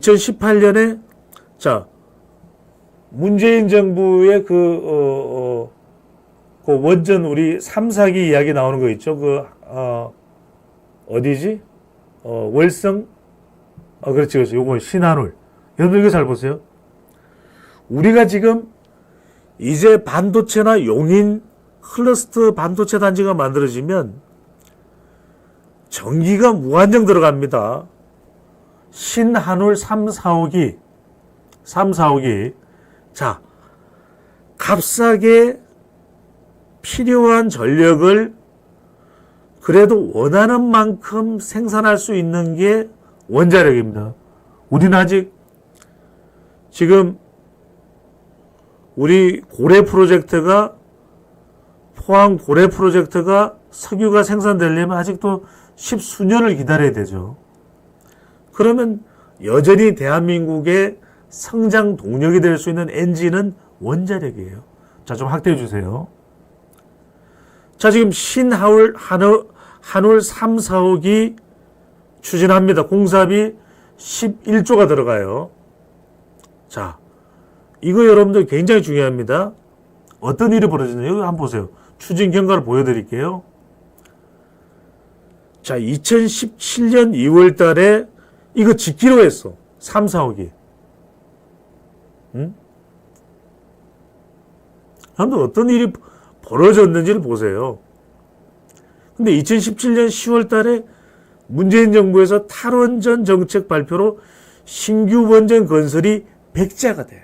2018년에 자 문재인 정부의 그 원전 우리 3, 4기 이야기 나오는 거 있죠. 어디지? 월성 그렇지. 요거 신한울. 여러분 이거 잘 보세요. 우리가 지금 이제 반도체나 용인 클러스터 반도체 단지가 만들어지면 전기가 무한정 들어갑니다. 신한울 3, 4호기. 자, 값싸게 필요한 전력을 그래도 원하는 만큼 생산할 수 있는 게 원자력입니다. 우리는 아직 지금 우리 고래 프로젝트가 포항 고래 프로젝트가 석유가 생산되려면 아직도 10수년을 기다려야 되죠. 그러면 여전히 대한민국의 성장 동력이 될 수 있는 엔진은 원자력이에요. 자, 좀 확대해 주세요. 자, 지금 신한울 3, 4호기 추진합니다. 공사비 11조가 들어가요. 자, 이거 여러분들 굉장히 중요합니다. 어떤 일이 벌어지냐 여기 한번 보세요. 추진 경과를 보여드릴게요. 자, 2017년 2월 달에 이거 짓기로 했어. 3, 4호기. 응? 여러분들 어떤 일이 벌어졌는지를 보세요. 근데 2017년 10월 달에 문재인 정부에서 탈원전 정책 발표로 신규 원전 건설이 100자가 돼요.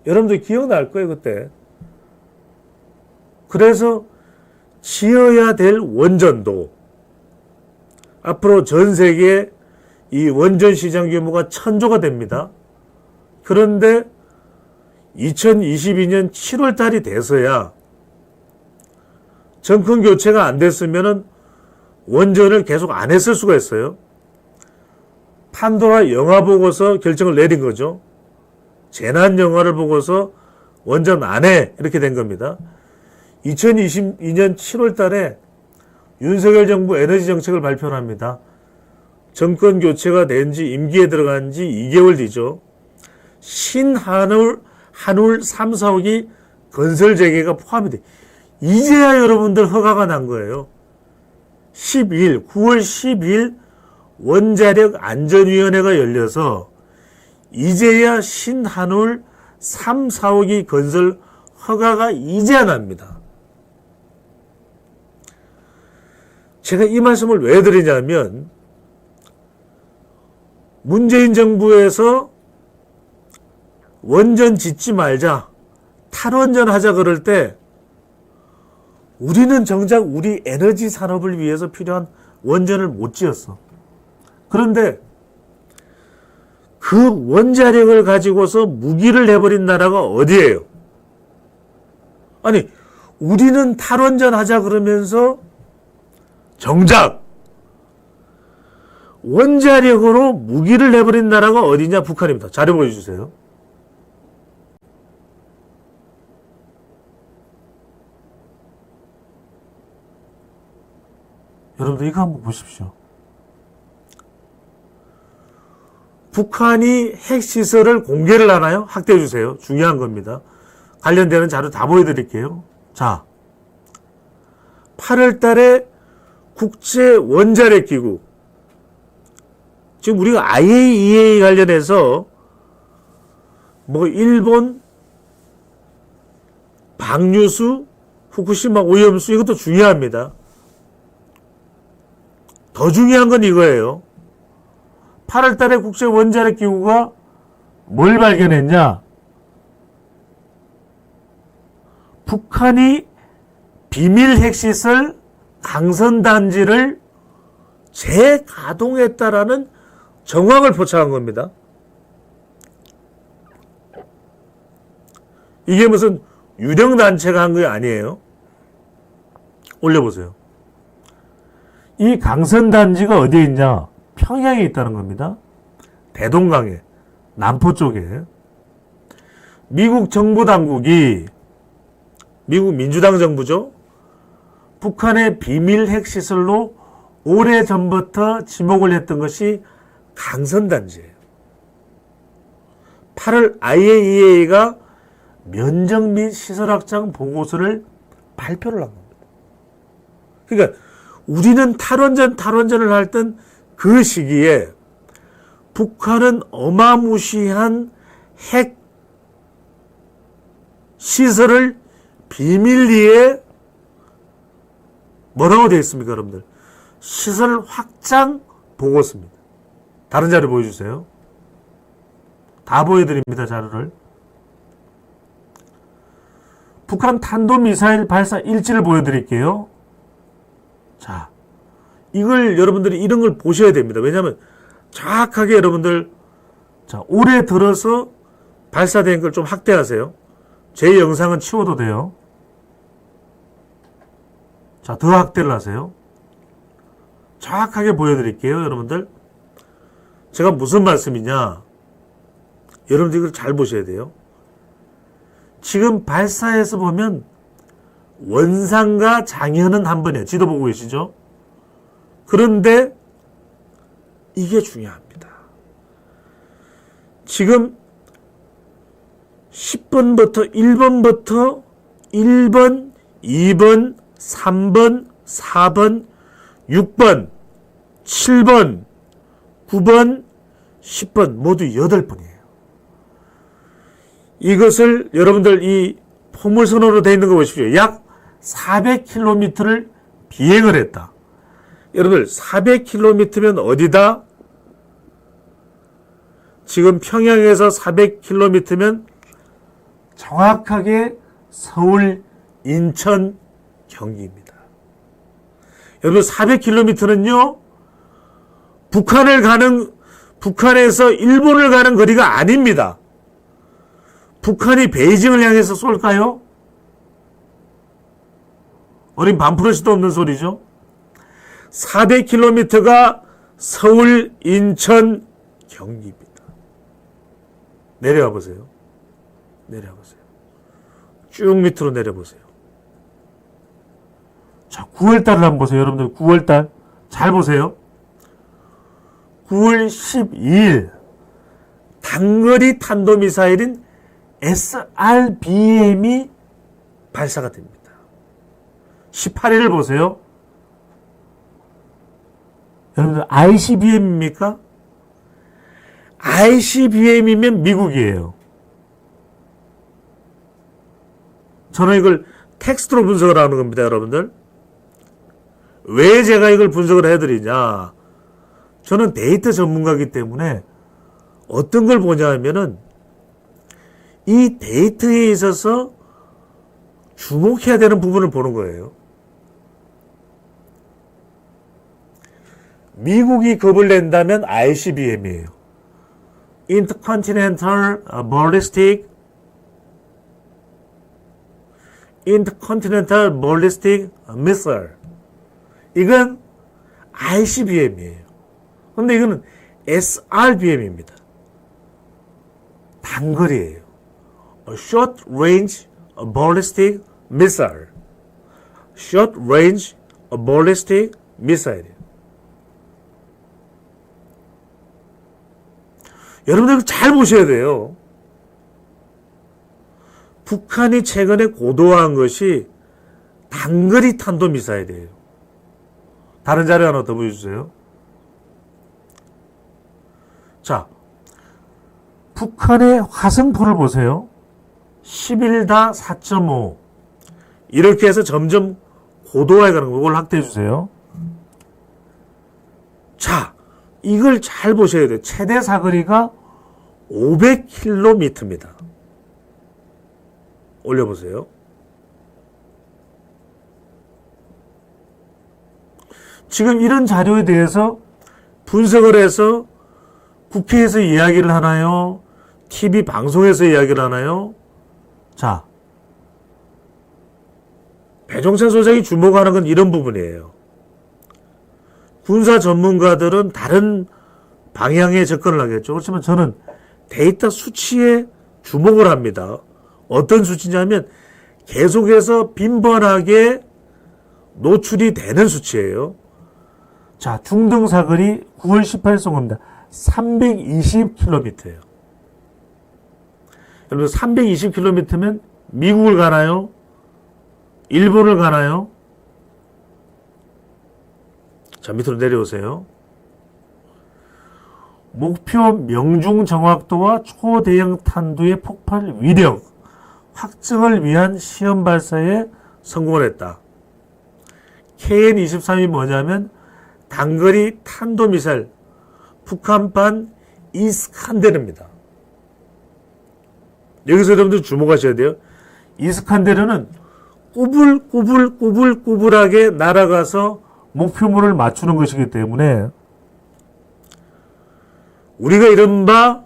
여러분들 기억날 거예요, 그때. 그래서 지어야 될 원전도 앞으로 전 세계 이 원전 시장 규모가 1000조가 됩니다. 그런데 2022년 7월 달이 돼서야 정권 교체가 안 됐으면은 원전을 계속 안 했을 수가 있어요. 판도라 영화 보고서 결정을 내린 거죠. 재난 영화를 보고서 원전 안 해. 이렇게 된 겁니다. 2022년 7월 달에 윤석열 정부 에너지 정책을 발표를 합니다. 정권 교체가 된 지 임기에 들어간 지 2개월 뒤죠. 신한울 3, 4호기 건설 재개가 포함이 돼. 이제야 여러분들 허가가 난 거예요. 9월 10일 원자력 안전위원회가 열려서 이제야 신한울 3, 4호기 건설 허가가 이제야 납니다. 제가 이 말씀을 왜 드리냐면 문재인 정부에서 원전 짓지 말자, 탈원전 하자 그럴 때 우리는 정작 우리 에너지 산업을 위해서 필요한 원전을 못 지었어. 그런데 그 원자력을 가지고서 무기를 내버린 나라가 어디예요? 아니, 우리는 탈원전 하자 그러면서 정작 원자력으로 무기를 내버린 나라가 어디냐? 북한입니다. 자료 보여주세요. 여러분들 이거 한번 보십시오. 북한이 핵시설을 공개를 하나요? 확대해 주세요. 중요한 겁니다. 관련되는 자료 다 보여드릴게요. 자, 8월 달에 국제원자력기구, 지금 우리가 IAEA 관련해서 일본 방류수, 후쿠시마 오염수 이것도 중요합니다. 더 중요한 건 이거예요. 8월 달에 국제원자력기구가 뭘 발견했냐? 북한이 비밀 핵시설 강선단지를 재가동했다라는 정황을 포착한 겁니다. 이게 무슨 유령단체가 한 게 아니에요. 올려보세요. 이 강선단지가 어디에 있냐? 평양에 있다는 겁니다. 대동강에, 남포 쪽에. 미국 정보당국이, 미국 민주당 정부죠. 북한의 비밀 핵시설로 오래전부터 지목을 했던 것이 강선단지예요. 8월 IAEA가 면적 및 시설 확장 보고서를 발표를 한 겁니다. 그러니까 우리는 탈원전을 할 그 시기에 북한은 어마무시한 핵 시설을 비밀리에 뭐라고 되어 있습니까, 여러분들? 시설 확장 보고서입니다. 다른 자료 보여주세요. 다 보여드립니다, 자료를. 북한 탄도미사일 발사 일지를 보여드릴게요. 자, 이걸 여러분들이 이런 걸 보셔야 됩니다. 왜냐하면 정확하게 여러분들, 자, 올해 들어서 발사된 걸 좀 확대하세요. 제 영상은 치워도 돼요. 자, 더 확대를 하세요. 정확하게 보여드릴게요, 여러분들. 제가 무슨 말씀이냐. 여러분들 이걸 잘 보셔야 돼요. 지금 발사해서 보면 원상과 장현은 한 번이에요. 지도 보고 계시죠? 그런데 이게 중요합니다. 지금 10번부터 1번부터 1번, 2번, 3번, 4번, 6번, 7번, 9번, 10번 모두 8번이에요. 이것을 여러분들 이 포물선으로 되어 있는 거 보십시오. 약 400km를 비행을 했다. 여러분들 400km면 어디다? 지금 평양에서 400km면 정확하게 서울, 인천, 경기입니다. 여러분 400km는요. 북한에서 일본을 가는 거리가 아닙니다. 북한이 베이징을 향해서 쏠까요? 어린 반프로시도 없는 소리죠. 400km가 서울, 인천, 경기입니다. 내려와 보세요. 내려와 보세요. 쭉 밑으로 내려보세요. 자, 9월달을 한번 보세요. 여러분들 9월달 잘 보세요. 9월 12일 단거리 탄도미사일인 SRBM이 발사가 됩니다. 18일을 보세요. 여러분들 ICBM입니까? ICBM이면 미국이에요. 저는 이걸 텍스트로 분석을 하는 겁니다, 여러분들. 왜 제가 이걸 분석을 해드리냐. 저는 데이터 전문가이기 때문에 어떤 걸 보냐 하면은 이 데이터에 있어서 주목해야 되는 부분을 보는 거예요. 미국이 겁을 낸다면 ICBM이에요. Intercontinental Ballistic Missile. 이건 ICBM이에요. 그런데 이거는 SRBM입니다. 단거리예요. Short Range Ballistic Missile. Short Range Ballistic Missile. 여러분들 잘 보셔야 돼요. 북한이 최근에 고도화한 것이 단거리 탄도미사일이에요. 다른 자료 하나 더 보여주세요. 자, 북한의 화성포를 보세요. 11다 4.5 이렇게 해서 점점 고도화해 가는 거. 이걸 확대해 주세요. 자, 이걸 잘 보셔야 돼요. 최대 사거리가 500km입니다. 올려보세요. 지금 이런 자료에 대해서 분석을 해서 국회에서 이야기를 하나요? TV 방송에서 이야기를 하나요? 자, 배종찬 소장이 주목하는 건 이런 부분이에요. 군사 전문가들은 다른 방향에 접근을 하겠죠. 그렇지만 저는 데이터 수치에 주목을 합니다. 어떤 수치냐면 계속해서 빈번하게 노출이 되는 수치예요. 자, 중등 사거리 9월 18일 송입니다. 320km예요. 여러분 320km면 미국을 가나요? 일본을 가나요? 자, 밑으로 내려오세요. 목표 명중 정확도와 초대형 탄두의 폭발 위력 확증을 위한 시험 발사에 성공을 했다. KN-23이 뭐냐면 단거리 탄도미사일 북한판 이스칸데르입니다. 여기서 여러분들 주목하셔야 돼요. 이스칸데르는 꾸불꾸불하게 날아가서 목표물을 맞추는 것이기 때문에 우리가 이른바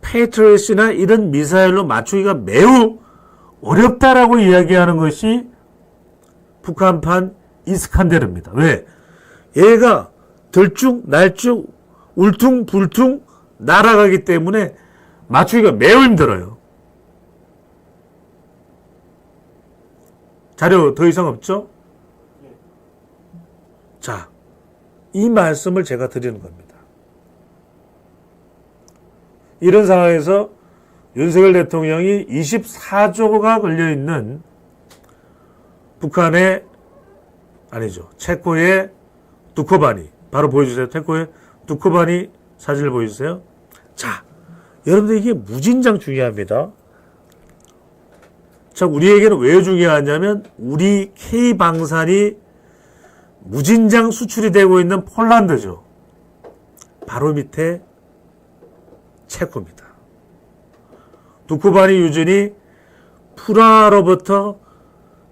페이트리엇이나 이런 미사일로 맞추기가 매우 어렵다라고 이야기하는 것이 북한판 이스칸데르입니다. 왜? 얘가 들쭉 날쭉 울퉁불퉁 날아가기 때문에 맞추기가 매우 힘들어요. 자료 더 이상 없죠? 자, 이 말씀을 제가 드리는 겁니다. 이런 상황에서 윤석열 대통령이 24조가 걸려있는 북한의 아니죠. 체코의 두코바니 바로 보여주세요. 체코의 두코바니 사진을 보여주세요. 자, 여러분들 이게 무진장 중요합니다. 자, 우리에게는 왜 중요하냐면 우리 K방산이 무진장 수출이 되고 있는 폴란드죠. 바로 밑에 체코입니다. 두코바니 유전이 프라하로부터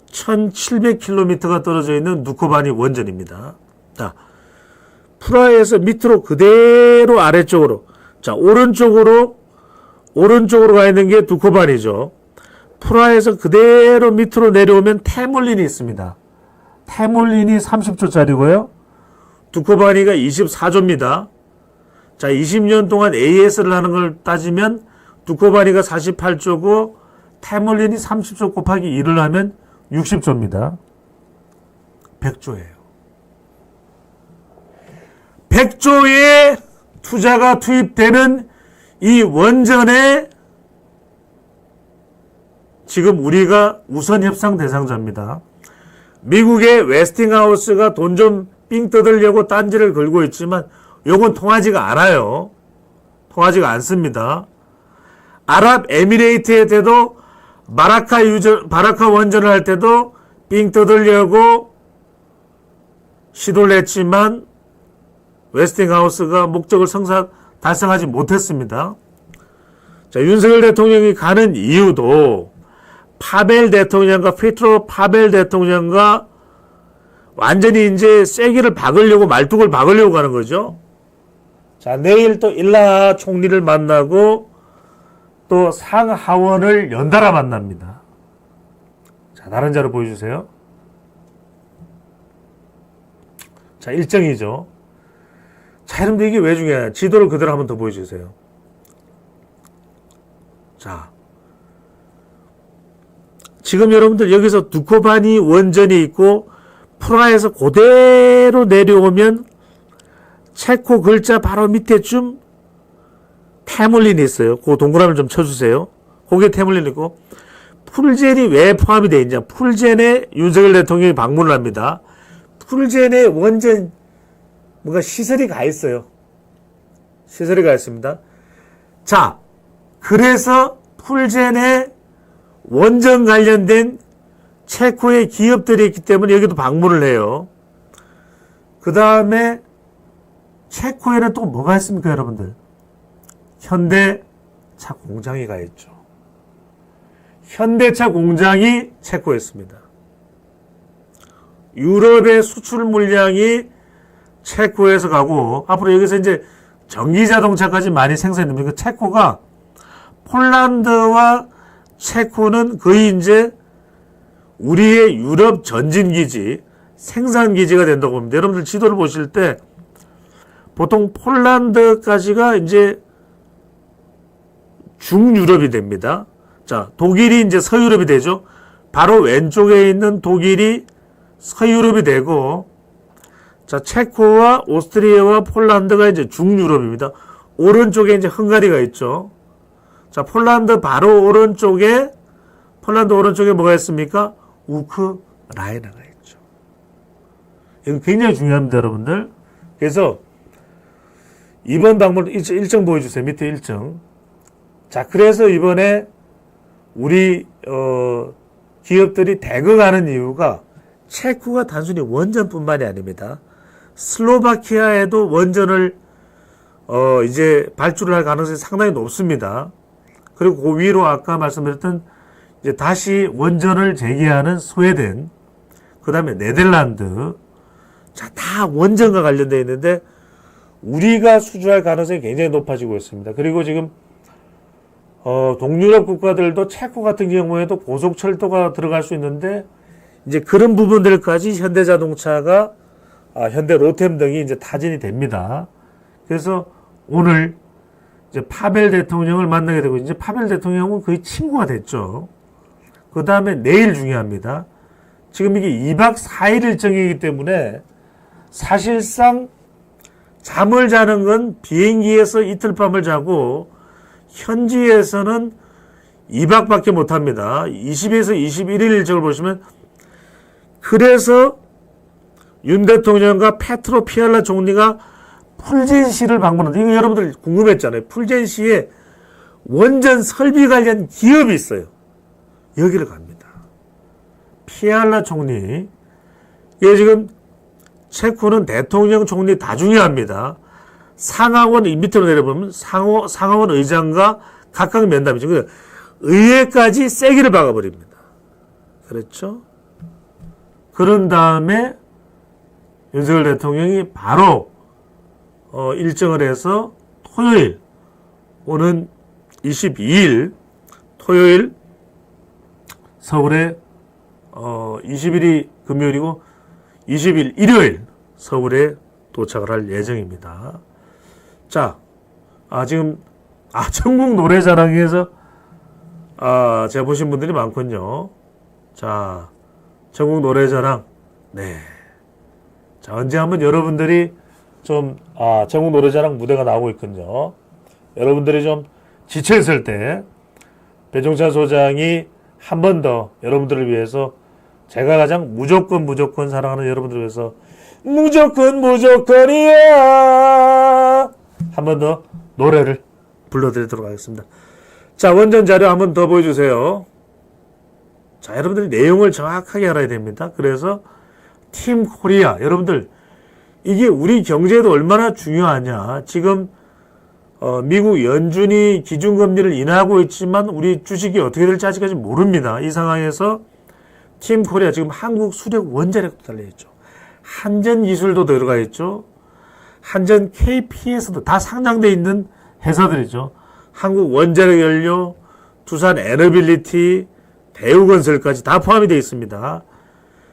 1700km가 떨어져 있는 두코바니 원전입니다. 자, 프라하에서 밑으로 그대로 아래쪽으로, 자, 오른쪽으로 가 있는 게 두코바니죠. 프라하에서 그대로 밑으로 내려오면 테물린이 있습니다. 테물린이 30조짜리고요. 두코바니가 24조입니다. 자, 20년 동안 AS를 하는 걸 따지면 두코바니가 48조고 테물린이 30조 곱하기 1을 하면 60조입니다. 100조예요. 100조의 투자가 투입되는 이 원전에 지금 우리가 우선 협상 대상자입니다. 미국의 웨스팅하우스가 돈 좀 삥 뜯으려고 딴지를 걸고 있지만 요건 통하지가 않아요. 통하지가 않습니다. 아랍에미레이트에 때도 바라카 원전을 할 때도 삥 뜯으려고 시도를 했지만 웨스팅하우스가 목적을 달성하지 못했습니다. 자, 윤석열 대통령이 가는 이유도 파벨 대통령과 피트로 파벨 대통령과 완전히 이제 쐐기를 박으려고 말뚝을 박으려고 가는 거죠. 자, 내일 또 일라 총리를 만나고 또 상하원을 연달아 만납니다. 자, 다른 자료 보여주세요. 자, 일정이죠. 자, 여러분들 이게 왜 중요해요? 지도를 그대로 한번 더 보여주세요. 자, 지금 여러분들 여기서 두코바니 원전이 있고 프라하에서 그대로 내려오면 체코 글자 바로 밑에쯤 테물린이 있어요. 그 동그라미를 좀 쳐주세요. 거기에 테물린이 있고 풀젠이 왜 포함이 되어 있냐. 풀젠에 윤석열 대통령이 방문을 합니다. 풀젠에 원전 뭔가 시설이 가 있어요. 시설이 가 있습니다. 자, 그래서 풀젠에 원전 관련된 체코의 기업들이 있기 때문에 여기도 방문을 해요. 그 다음에 체코에는 또 뭐가 있습니까, 여러분들? 현대차 공장이 가 있죠. 현대차 공장이 체코에 있습니다. 유럽의 수출 물량이 체코에서 가고 앞으로 여기서 이제 전기자동차까지 많이 생산됩니다. 체코가 폴란드와 체코는 거의 이제 우리의 유럽 전진기지, 생산기지가 된다고 봅니다. 여러분들 지도를 보실 때 보통 폴란드까지가 이제 중유럽이 됩니다. 자, 독일이 이제 서유럽이 되죠. 바로 왼쪽에 있는 독일이 서유럽이 되고, 자, 체코와 오스트리아와 폴란드가 이제 중유럽입니다. 오른쪽에 이제 헝가리가 있죠. 자, 폴란드 바로 오른쪽에 뭐가 있습니까? 우크라이나가 있죠. 이거 굉장히 중요합니다, 여러분들. 그래서 이번 방문 일정 보여주세요. 밑에 일정. 자, 그래서 이번에 우리 기업들이 대거가는 이유가 체코가 단순히 원전뿐만이 아닙니다. 슬로바키아에도 원전을 이제 발주를 할 가능성이 상당히 높습니다. 그리고 그 위로 아까 말씀드렸던 이제 다시 원전을 재개하는 스웨덴, 그 다음에 네덜란드, 자, 다 원전과 관련되어 있는데 우리가 수주할 가능성이 굉장히 높아지고 있습니다. 그리고 지금 동유럽 국가들도 체코 같은 경우에도 고속철도가 들어갈 수 있는데 이제 그런 부분들까지 현대자동차가 현대로템 등이 이제 타진이 됩니다. 그래서 오늘 이제 파벨 대통령을 만나게 되고 이제 파벨 대통령은 거의 친구가 됐죠. 그 다음에 내일 중요합니다. 지금 이게 2박 4일 일정이기 때문에 사실상 잠을 자는 건 비행기에서 이틀 밤을 자고 현지에서는 2박밖에 못합니다. 20에서 21일 일정을 보시면 그래서 윤 대통령과 페트로 피알라 총리가 풀젠시를 방문한다. 이거 여러분들 궁금했잖아요. 풀젠시에 원전 설비 관련 기업이 있어요. 여기를 갑니다. 피알라 총리. 이게 지금 체코는 대통령, 총리 다 중요합니다. 상하원 밑으로 내려보면 상하원 의장과 각각 면담이죠. 의회까지 세기를 박아버립니다. 그렇죠? 그런 다음에 윤석열 대통령이 바로 일정을 해서 토요일, 오는 22일 토요일 서울에 20일이 금요일이고 20일 일요일 서울에 도착을 할 예정입니다. 자, 지금 전국 노래자랑에서 제가 보신 분들이 많군요. 자, 전국 노래자랑, 네. 자, 언제 한번 여러분들이 좀 전국 노래자랑 무대가 나오고 있군요. 여러분들이 좀 지쳐있을 때 배종찬 소장이 한 번 더 여러분들을 위해서 제가 가장 무조건 사랑하는 여러분들을 위해서 무조건이야 한 번 더 노래를 불러드리도록 하겠습니다. 자, 원전 자료 한 번 더 보여주세요. 자, 여러분들이 내용을 정확하게 알아야 됩니다. 그래서 팀 코리아, 여러분들 이게 우리 경제에도 얼마나 중요하냐. 지금 미국 연준이 기준금리를 인하하고 있지만 우리 주식이 어떻게 될지 아직까지 모릅니다. 이 상황에서 팀 코리아, 지금 한국 수력 원자력도 달려있죠. 한전 기술도 들어가 있죠. 한전 KP에서도 다 상장되어 있는 회사들이죠. 한국 원자력 연료, 두산 에너빌리티, 대우건설까지 다 포함이 되어 있습니다.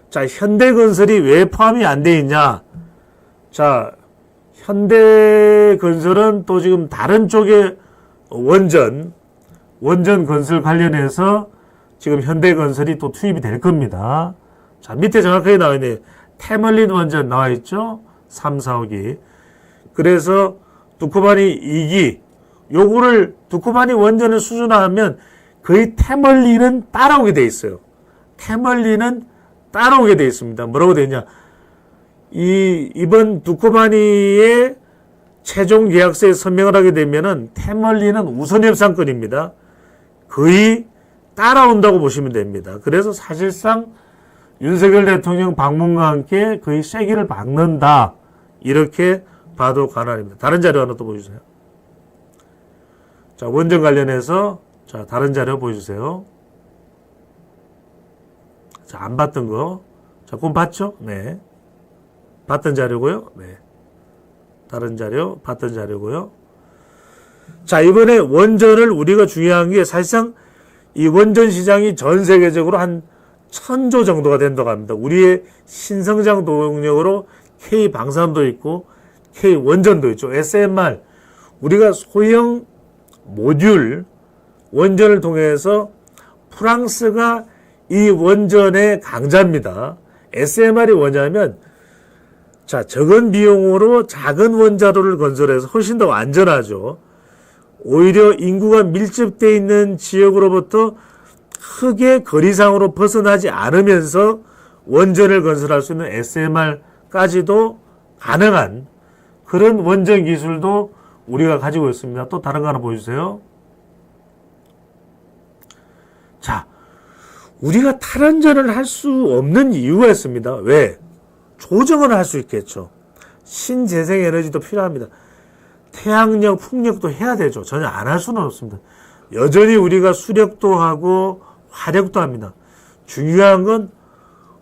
자, 현대건설이 왜 포함이 안 되어 있냐? 자, 현대건설은 또 지금 다른 쪽에 원전 건설 관련해서 지금 현대건설이 또 투입이 될 겁니다. 자, 밑에 정확하게 나와 있네요. 태멀린 원전 나와 있죠? 3, 4호기. 그래서 두코바니 2기, 요거를 두코바니 원전을 수준화하면 거의 태멀린은 따라오게 돼 있어요. 태멀린은 따라오게 돼 있습니다. 뭐라고 돼 있냐? 이번 두코바니의 최종 계약서에 서명을 하게 되면은 태멀린은 우선 협상권입니다. 거의 따라온다고 보시면 됩니다. 그래서 사실상 윤석열 대통령 방문과 함께 거의 쐐기를 박는다. 이렇게 봐도 과언입니다. 다른 자료 하나 또 보여주세요. 자, 원전 관련해서 자, 다른 자료 보여주세요. 자, 안 봤던 거. 자, 그건 봤죠? 네. 봤던 자료고요. 네. 다른 자료, 봤던 자료고요. 자, 이번에 원전을 우리가 중요한 게 사실상 이 원전 시장이 전 세계적으로 한 1000조 정도가 된다고 합니다. 우리의 신성장 동력으로 K방산도 있고 K원전도 있죠. SMR, 우리가 소형 모듈 원전을 통해서 프랑스가 이 원전의 강자입니다. SMR이 뭐냐면 자, 적은 비용으로 작은 원자로를 건설해서 훨씬 더 안전하죠. 오히려 인구가 밀집되어 있는 지역으로부터 크게 거리상으로 벗어나지 않으면서 원전을 건설할 수 있는 SMR까지도 가능한 그런 원전 기술도 우리가 가지고 있습니다. 또 다른 거 하나 보여주세요. 자, 우리가 탈원전을 할 수 없는 이유가 있습니다. 왜? 조정을 할 수 있겠죠. 신재생 에너지도 필요합니다. 태양력, 풍력도 해야 되죠. 전혀 안 할 수는 없습니다. 여전히 우리가 수력도 하고 화력도 합니다. 중요한 건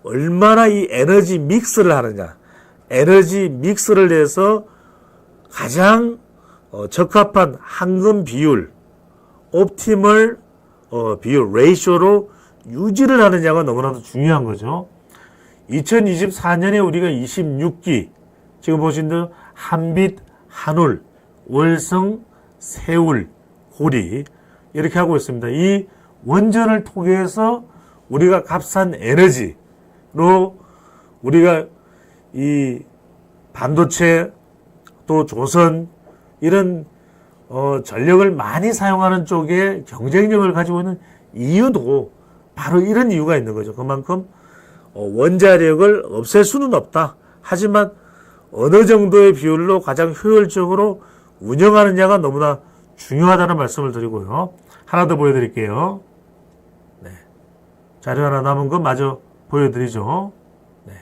얼마나 이 에너지 믹스를 하느냐. 에너지 믹스를 해서 가장 적합한 황금 비율, 옵티멀 비율, 레이쇼로 유지를 하느냐가 너무나도 중요한 거죠. 2024년에 우리가 26기, 지금 보신 대로 한빛, 한울, 월성, 세울, 고리 이렇게 하고 있습니다. 이 원전을 통해서 우리가 값싼 에너지로 우리가 이 반도체 또 조선 이런 전력을 많이 사용하는 쪽에 경쟁력을 가지고 있는 이유도 바로 이런 이유가 있는 거죠. 그만큼 원자력을 없앨 수는 없다. 하지만 어느 정도의 비율로 가장 효율적으로 운영하느냐가 너무나 중요하다는 말씀을 드리고요. 하나 더 보여드릴게요. 네. 자료 하나 남은 거 마저 보여드리죠. 네.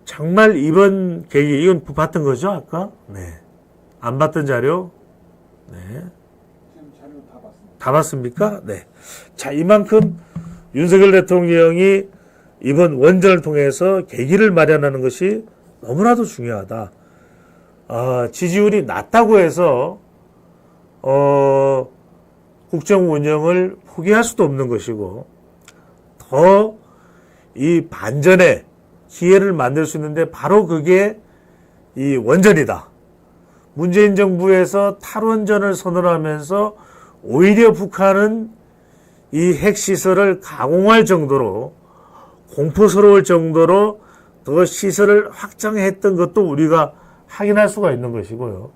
정말 이번 계기, 이건 봤던 거죠, 아까? 네. 안 봤던 자료? 네. 지금 자료 다 봤습니다. 다 봤습니까? 네. 자, 이만큼 윤석열 대통령이 이번 원전을 통해서 계기를 마련하는 것이 너무나도 중요하다. 지지율이 낮다고 해서 국정 운영을 포기할 수도 없는 것이고 더 이 반전의 기회를 만들 수 있는데 바로 그게 이 원전이다. 문재인 정부에서 탈원전을 선언하면서 오히려 북한은 이 핵시설을 가공할 정도로 공포스러울 정도로 더 시설을 확장했던 것도 우리가 확인할 수가 있는 것이고요.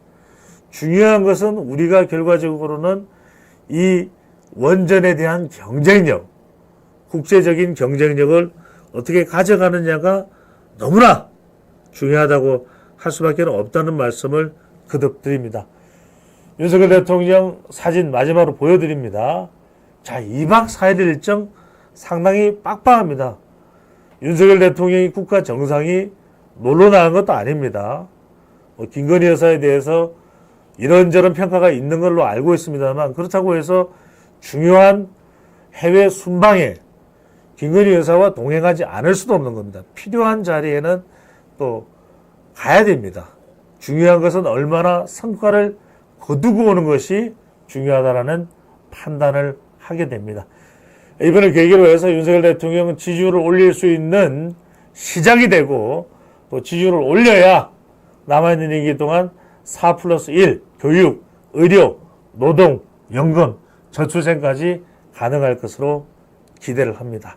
중요한 것은 우리가 결과적으로는 이 원전에 대한 경쟁력, 국제적인 경쟁력을 어떻게 가져가느냐가 너무나 중요하다고 할 수밖에 없다는 말씀을 거듭드립니다. 윤석열 대통령 사진 마지막으로 보여드립니다. 자, 2박 4일 일정 상당히 빡빡합니다. 윤석열 대통령이 국가 정상이 놀러 나간 것도 아닙니다. 김건희 여사에 대해서 이런저런 평가가 있는 걸로 알고 있습니다만 그렇다고 해서 중요한 해외 순방에 김건희 여사와 동행하지 않을 수도 없는 겁니다. 필요한 자리에는 또 가야 됩니다. 중요한 것은 얼마나 성과를 거두고 오는 것이 중요하다라는 판단을 하게 됩니다. 이번을 계기로 해서 윤석열 대통령은 지지율을 올릴 수 있는 시작이 되고 또 지지율을 올려야 남아있는 임기 동안 4+1 교육, 의료, 노동, 연금, 저출생까지 가능할 것으로 기대를 합니다.